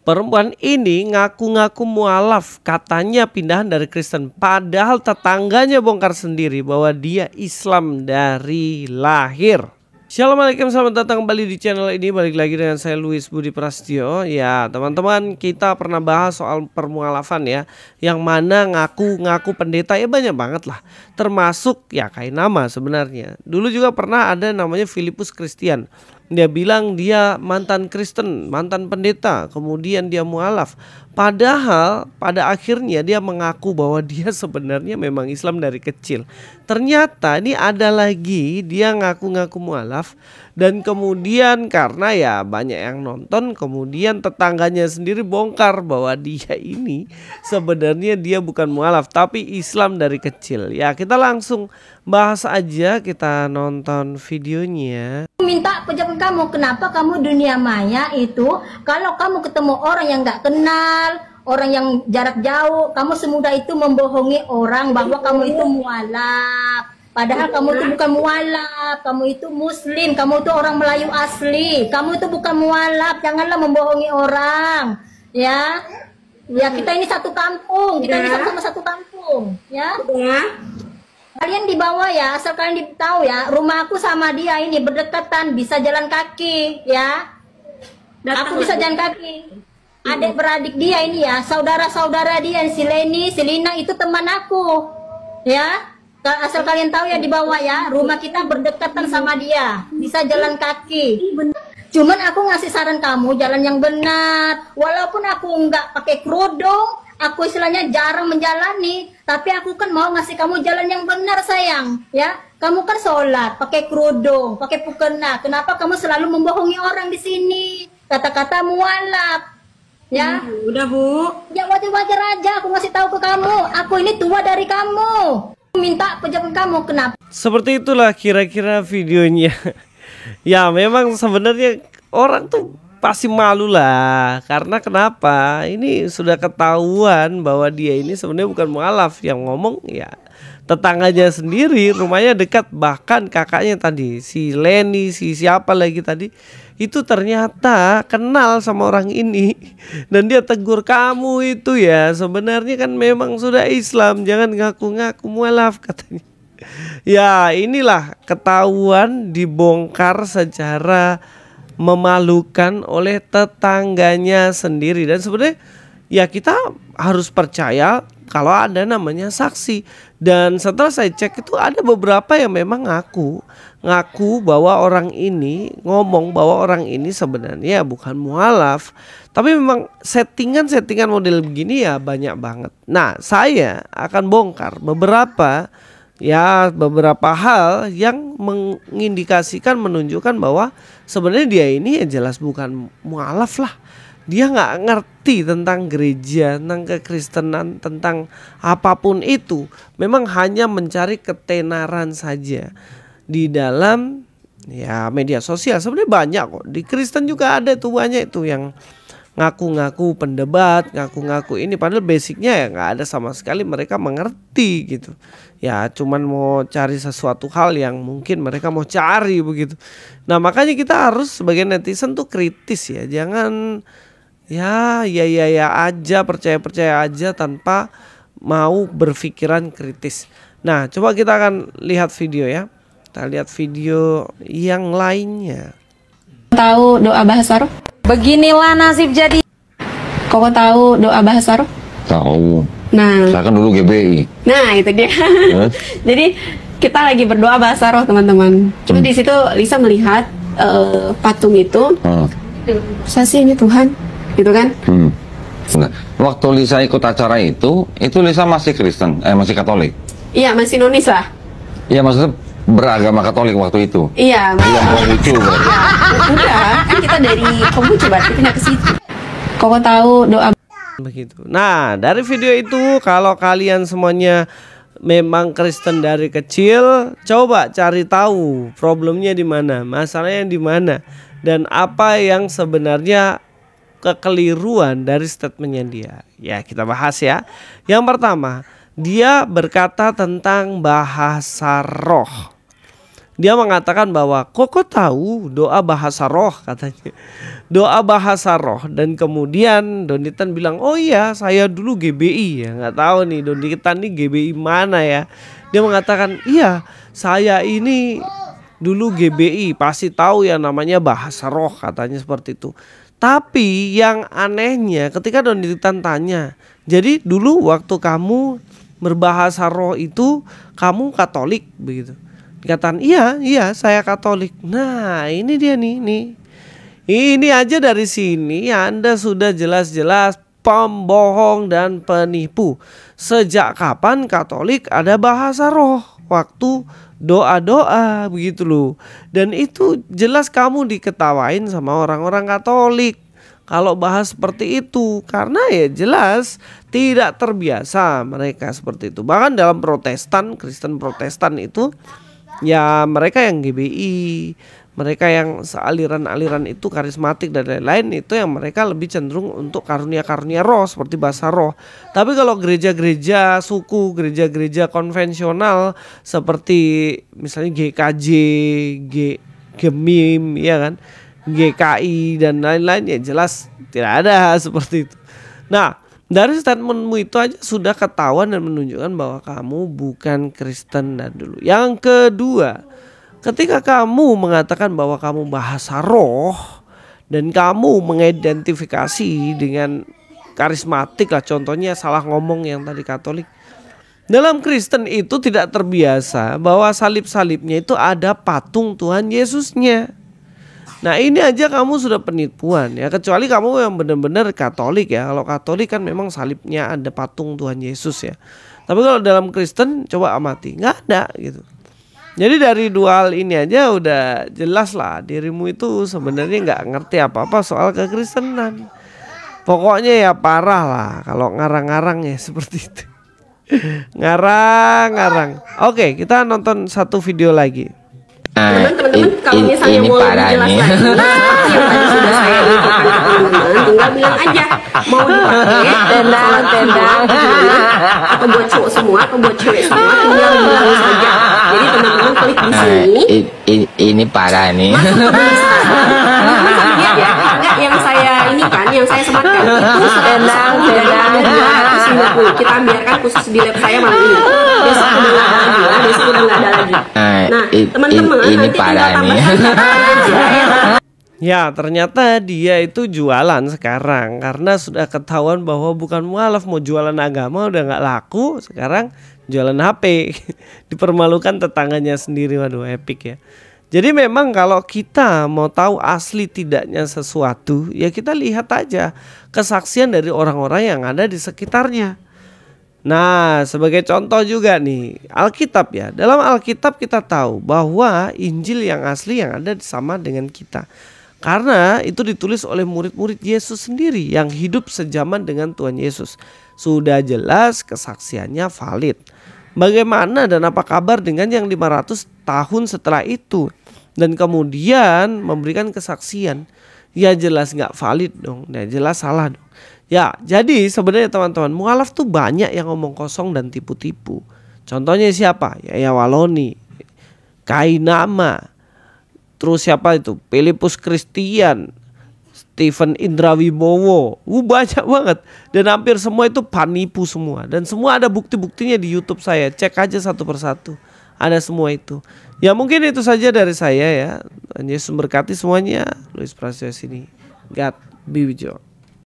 Perempuan ini ngaku-ngaku mualaf, katanya pindahan dari Kristen, padahal tetangganya bongkar sendiri bahwa dia Islam dari lahir. Assalamualaikum, selamat datang kembali di channel ini. Balik lagi dengan saya Luis Budi Prasetyo. Ya teman-teman, kita pernah bahas soal permualafan ya, yang mana ngaku-ngaku pendeta ya banyak banget lah. Termasuk ya kayak nama sebenarnya. Dulu juga pernah ada namanya Filipus Christian. Dia bilang dia mantan Kristen, mantan pendeta, kemudian dia mualaf. Padahal pada akhirnya dia mengaku bahwa dia sebenarnya memang Islam dari kecil. Ternyata ini ada lagi dia ngaku-ngaku mualaf. Dan kemudian karena ya banyak yang nonton, kemudian tetangganya sendiri bongkar bahwa dia ini sebenarnya dia bukan mualaf tapi Islam dari kecil. Ya kita langsung bahas aja, kita nonton videonya. Minta penjelasan kamu, kenapa kamu dunia maya itu kalau kamu ketemu orang yang nggak kenal, orang yang jarak jauh, kamu semudah itu membohongi orang bahwa kamu itu mualaf. Padahal kamu itu bukan mualaf, kamu itu muslim, kamu itu orang Melayu asli, kamu itu bukan mualaf. Janganlah membohongi orang, ya. Ya kita ini satu kampung, kita ini sama satu kampung, ya. Kalian di bawah ya, asal kalian tahu ya, rumah aku sama dia ini berdekatan, bisa jalan kaki, ya. Aku bisa jalan kaki. Adik beradik dia ini ya, saudara-saudara dia, si Leni, si Lina itu teman aku, ya. Asal kalian tahu ya di bawah ya, rumah kita berdekatan sama dia, bisa jalan kaki. Cuman aku ngasih saran kamu jalan yang benar. Walaupun aku nggak pakai kerudung, aku istilahnya jarang menjalani, tapi aku kan mau ngasih kamu jalan yang benar sayang, ya. Kamu kan sholat, pakai kerudung, pakai mukena. Kenapa kamu selalu membohongi orang di sini? Kata-kata mualaf, ya. Udah Bu. Ya wajar-wajar aja aku ngasih tahu ke kamu. Aku ini tua dari kamu. Minta penjelasan kamu kenapa? Seperti itulah kira-kira videonya. Ya memang sebenarnya orang tuh pasti malu lah, karena kenapa? Ini sudah ketahuan bahwa dia ini sebenarnya bukan mualaf. Yang ngomong ya tetangganya sendiri, rumahnya dekat, bahkan kakaknya tadi si Leni, si siapa lagi tadi itu ternyata kenal sama orang ini. Dan dia tegur, kamu itu ya sebenarnya kan memang sudah Islam, jangan ngaku-ngaku mualaf katanya. Ya inilah ketahuan, dibongkar secara memalukan oleh tetangganya sendiri. Dan sebenarnya ya kita harus percaya kalau ada namanya saksi. Dan setelah saya cek itu ada beberapa yang memang ngaku bahwa orang ini ngomong bahwa orang ini sebenarnya bukan mualaf, tapi memang settingan model begini ya banyak banget. Nah saya akan bongkar beberapa hal yang mengindikasikan, menunjukkan bahwa sebenarnya dia ini ya jelas bukan mualaf lah. Dia nggak ngerti tentang gereja, tentang kekristenan, tentang apapun itu. Memang hanya mencari ketenaran saja di dalam ya media sosial. Sebenarnya banyak kok, di Kristen juga ada tuh banyak itu yang ngaku-ngaku pendebat, ngaku-ngaku ini, padahal basicnya ya nggak ada sama sekali mereka mengerti gitu. Ya cuman mau cari sesuatu hal yang mungkin mereka mau cari begitu. Nah makanya kita harus sebagai netizen tuh kritis ya, jangan ya aja, percaya aja tanpa mau berpikiran kritis. Nah coba kita akan lihat video ya, kita lihat video yang lainnya. Tahu doa bahasa roh? Beginilah nasib jadi. Kok tahu doa bahasa roh? Tahu. Nah, Saya kan dulu GBI. nah itu dia. Jadi kita lagi berdoa bahasa roh teman-teman. Cuma di situ Lisa melihat patung itu. Saya sih ini Tuhan, gitu kan? Nah, waktu Lisa ikut acara itu Lisa masih Kristen, masih Katolik. Iya masih nonis lah. Iya maksudnya beragama Katolik waktu itu. Iya. Yang lucu berarti. Udah, kan kita dari Konghucu berarti pindah ke situ. Kok tahu doa begitu. Nah dari video itu kalau kalian semuanya memang Kristen dari kecil, coba cari tahu problemnya di mana, masalahnya di mana, dan apa yang sebenarnya kekeliruan dari statementnya dia. Ya kita bahas ya. Yang pertama, dia berkata tentang bahasa roh. Dia mengatakan bahwa kok tahu doa bahasa roh katanya. Doa bahasa roh. Dan kemudian Donitan bilang, oh iya saya dulu GBI ya. Nggak tahu nih Donitan nih GBI mana ya. Dia mengatakan iya saya ini dulu GBI, pasti tahu ya namanya bahasa roh katanya seperti itu. Tapi yang anehnya ketika Donitan tanya, jadi dulu waktu kamu berbahasa roh itu kamu Katolik begitu? Dikatakan iya saya Katolik. Nah ini dia nih. Ini aja dari sini Anda sudah jelas-jelas pembohong dan penipu. Sejak kapan Katolik ada bahasa roh waktu doa-doa begitu loh. Dan itu jelas kamu diketawain sama orang-orang Katolik kalau bahas seperti itu, karena ya jelas tidak terbiasa mereka seperti itu. Bahkan dalam Protestan, Kristen Protestan itu ya mereka yang GBI, mereka yang sealiran-aliran itu karismatik dan lain-lain, itu yang mereka lebih cenderung untuk karunia-karunia roh seperti bahasa roh. Tapi kalau gereja-gereja suku, gereja-gereja konvensional seperti misalnya GKJ, GEMIM ya kan, GKI dan lain-lain, ya jelas tidak ada seperti itu. Nah, dari statementmu itu aja sudah ketahuan dan menunjukkan bahwa kamu bukan Kristen dan dulu. Yang kedua, ketika kamu mengatakan bahwa kamu bahasa roh dan kamu mengidentifikasi dengan karismatik lah, contohnya salah ngomong yang tadi Katolik. Dalam Kristen itu tidak terbiasa bahwa salib-salibnya itu ada patung Tuhan Yesusnya. Nah ini aja kamu sudah penipuan ya, kecuali kamu yang benar-benar Katolik ya. Kalau Katolik kan memang salibnya ada patung Tuhan Yesus ya. Tapi kalau dalam Kristen coba amati, nggak ada gitu. Jadi dari dua hal ini aja udah jelas lah dirimu itu sebenarnya nggak ngerti apa-apa soal kekristenan. Pokoknya ya parah lah kalau ngarang-ngarang ya seperti itu. Ngarang-ngarang. Oke, kita nonton satu video lagi. Teman-teman kalau misalnya mau lebih jelas lagi seperti yang tadi sudah saya infokan ke teman-teman, tinggal bilang aja mau dipakai tendang atau buat cowok semua atau buat cewek semua, tinggal bilang saja. Jadi teman-teman klik di sini. Ini parah nih. Masuk ke tulisan. Lihat ya, harga yang saya ini kan, yang saya sematkan itu tendang. Kita biarkan khusus di lab saya malam ini. Besok udah nggak ada lagi ya, besok udah nggak ada lagi. Nah, teman-teman ini nanti parah tinggal nih. tambahkan aja ya. Ya ternyata dia itu jualan sekarang karena sudah ketahuan bahwa bukan mualaf, mau jualan agama udah nggak laku, sekarang jualan HP. Dipermalukan tetangganya sendiri, waduh epic ya. Jadi memang kalau kita mau tahu asli tidaknya sesuatu, ya kita lihat aja kesaksian dari orang-orang yang ada di sekitarnya. Nah sebagai contoh juga nih Alkitab ya. Dalam Alkitab kita tahu bahwa Injil yang asli yang ada sama dengan kita, karena itu ditulis oleh murid-murid Yesus sendiri yang hidup sejaman dengan Tuhan Yesus. Sudah jelas kesaksiannya valid. Bagaimana dan apa kabar dengan yang 500 tahun setelah itu dan kemudian memberikan kesaksian? Ya jelas gak valid dong, ya jelas salah dong. Ya jadi sebenarnya teman-teman, mualaf tuh banyak yang ngomong kosong dan tipu-tipu. Contohnya siapa? Ya Waloni, Kainama, terus siapa itu? Filipus Christian, Stephen Indrawibowo, banyak banget. Dan hampir semua itu penipu semua. Dan semua ada bukti-buktinya di YouTube saya. Cek aja satu persatu. Ada semua itu. Ya mungkin itu saja dari saya ya. Yesus memberkati semuanya. Luis Prasetyo sini. God be with you.